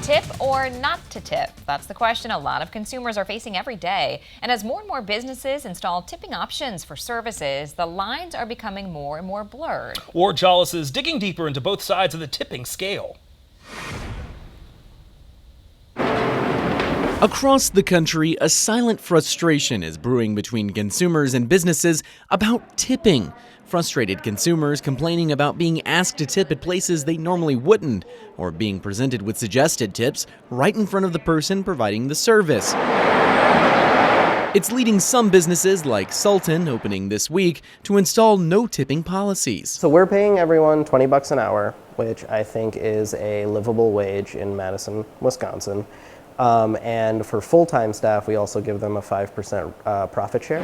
tip or not to tip? That's the question a lot of consumers are facing every day. And as more and more businesses install tipping options for services, the lines are becoming more and more blurred. Ward Jollis is digging deeper into both sides of the tipping scale. Across the country, a silent frustration is brewing between consumers and businesses about tipping. Frustrated consumers complaining about being asked to tip at places they normally wouldn't, or being presented with suggested tips right in front of the person providing the service. It's leading some businesses, like Sultan, opening this week, to install no tipping policies. So we're paying everyone $20 an hour, which I think is a livable wage in Madison, Wisconsin. And for full-time staff, we also give them a 5% profit share.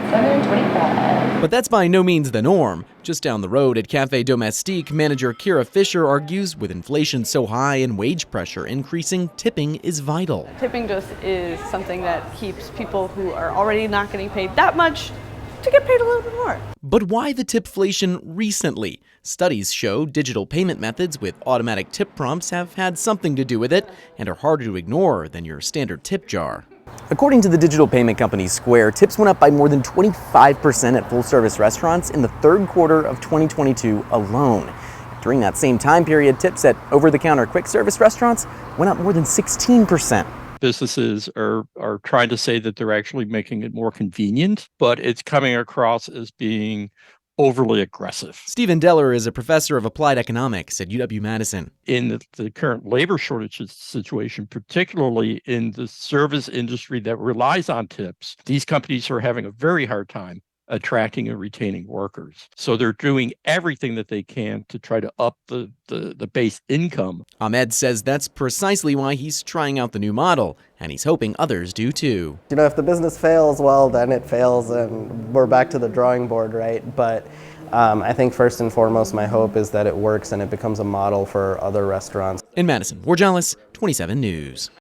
But that's by no means the norm. Just down the road at Cafe Domestique, manager Kira Fisher argues with inflation so high and wage pressure increasing, tipping is vital. Tipping just is something that keeps people who are already not getting paid that much to get paid a little bit more. But why the tipflation recently? Studies show digital payment methods with automatic tip prompts have had something to do with it and are harder to ignore than your standard tip jar. According to the digital payment company Square, tips went up by more than 25% at full-service restaurants in the third quarter of 2022 alone. During that same time period, tips at over-the-counter quick-service restaurants went up more than 16%. Businesses are trying to say that they're actually making it more convenient, but it's coming across as being overly aggressive. Stephen Deller is a professor of applied economics at UW-Madison. In the current labor shortage situation, particularly in the service industry that relies on tips, these companies are having a very hard time attracting and retaining workers. So they're doing everything that they can to try to up the base income. Ahmed says that's precisely why he's trying out the new model, and he's hoping others do too. You know, if the business fails, well, then it fails and we're back to the drawing board, right? But I think first and foremost, my hope is that it works and it becomes a model for other restaurants. In Madison, Ward Jollis, 27 News.